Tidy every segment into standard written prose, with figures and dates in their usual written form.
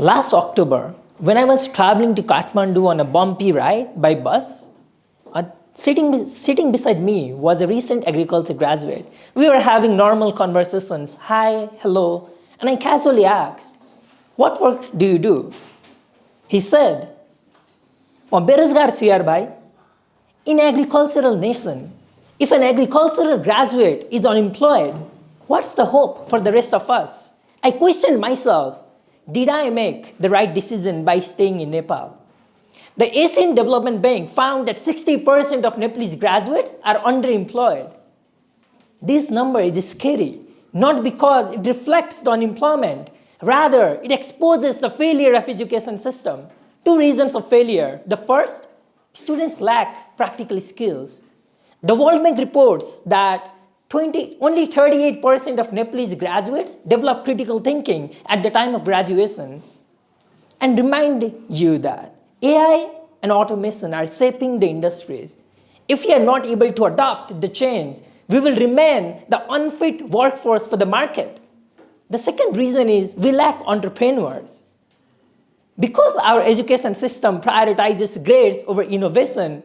Last October, when I was traveling to Kathmandu on a bumpy ride by bus, sitting beside me was a recent agriculture graduate. We were having normal conversations, hi, hello, and I casually asked, "What work do you do?" He said, "म बेरोजगार छु यार भाइ." In agricultural nation, if an agricultural graduate is unemployed, what's the hope for the rest of us? I questioned myself, did I make the right decision by staying in Nepal? The Asian Development Bank found that 60% of Nepalese graduates are underemployed. This number is scary, not because it reflects the unemployment, rather it exposes the failure of education system. Two reasons of failure. The first, students lack practical skills. The World Bank reports that only 38% of Nepalese graduates develop critical thinking at the time of graduation. And remind you that AI and automation are shaping the industries. If we are not able to adopt the change, we will remain the unfit workforce for the market. The second reason is we lack entrepreneurs. Because our education system prioritizes grades over innovation,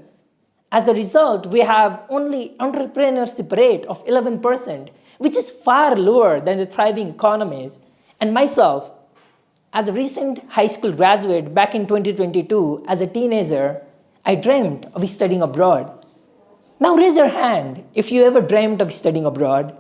as a result, we have only entrepreneurship rate of 11%, which is far lower than the thriving economies. And myself, as a recent high school graduate back in 2022, as a teenager, I dreamed of studying abroad. Now raise your hand if you ever dreamed of studying abroad.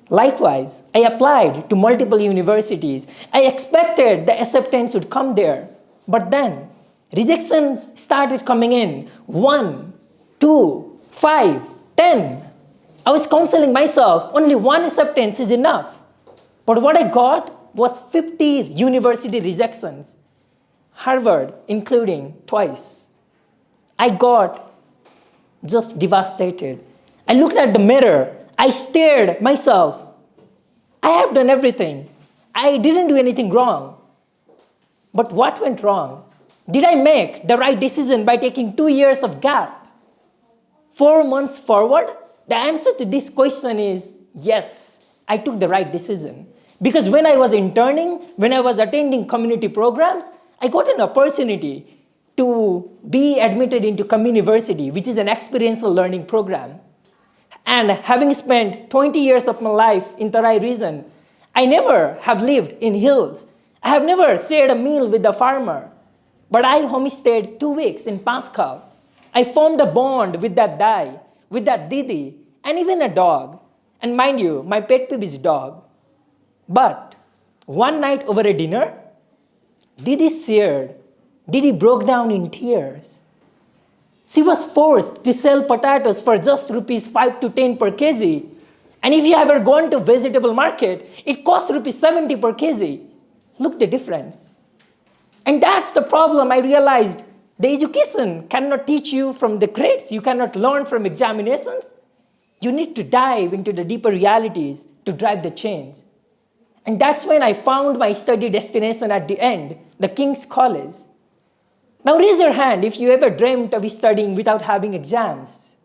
Likewise, I applied to multiple universities. I expected the acceptance would come there. But then, rejections started coming in. 1, 2, 5, 10. I was counseling myself, only one acceptance is enough. But what I got was 50 university rejections, Harvard including twice. I got just devastated. I looked at the mirror. I stared myself. I have done everything. I didn't do anything wrong. But what went wrong? Did I make the right decision by taking 2 years of gap? 4 months forward, the answer to this question is yes, I took the right decision. Because when I was interning, when I was attending community programs, I got an opportunity to be admitted into community university, which is an experiential learning program. And having spent 20 years of my life in Tarai region, I never have lived in hills. I have never shared a meal with a farmer. But I homestayed 2 weeks in Pascal. I formed a bond with that Dai, with that Didi, and even a dog. And mind you, my pet peeve is dog. But one night over a dinner, Didi broke down in tears. She was forced to sell potatoes for just rupees 5 to 10 per kg. And if you ever gone to vegetable market, it costs rupees 70 per kg. Look the difference. And that's the problem I realized. The education cannot teach you from the grades. You cannot learn from examinations. You need to dive into the deeper realities to drive the change. And that's when I found my study destination at the end, the King's College. Now raise your hand if you ever dreamt of studying without having exams.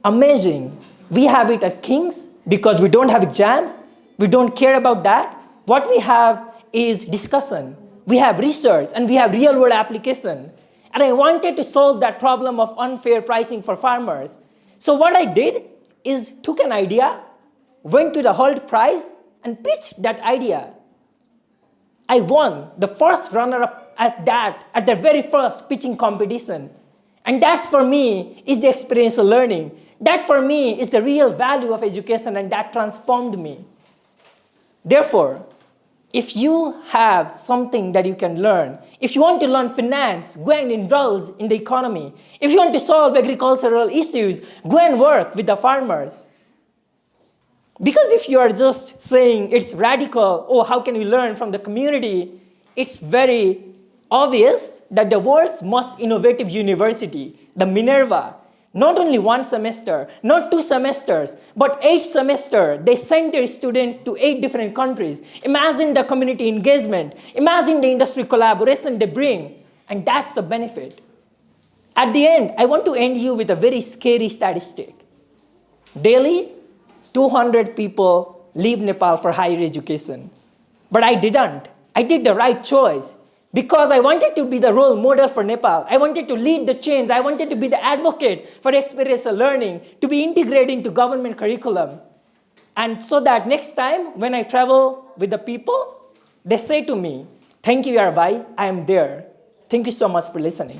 Amazing. We have it at King's because we don't have exams. We don't care about that. What we have is discussion. We have research and we have real-world application. And I wanted to solve that problem of unfair pricing for farmers. So what I did is took an idea, went to the Holt Prize, and pitched that idea. I won the first runner-up at the very first pitching competition. And that for me is the experiential learning. That for me is the real value of education, and that transformed me. Therefore, if you have something that you can learn, if you want to learn finance, go and indulge in the economy. If you want to solve agricultural issues, go and work with the farmers. Because if you are just saying it's radical, oh, how can we learn from the community? It's very obvious that the world's most innovative university, the Minerva, not only 1 semester, not 2 semesters, but 8 semesters, they send their students to 8 different countries. Imagine the community engagement. Imagine the industry collaboration they bring. And that's the benefit. At the end, I want to end you with a very scary statistic. Daily, 200 people leave Nepal for higher education. But I didn't. I did the right choice because I wanted to be the role model for Nepal. I wanted to lead the change. I wanted to be the advocate for experiential learning, to be integrated into government curriculum. And so that next time when I travel with the people, they say to me, thank you, Yarbhai, I am there. Thank you so much for listening.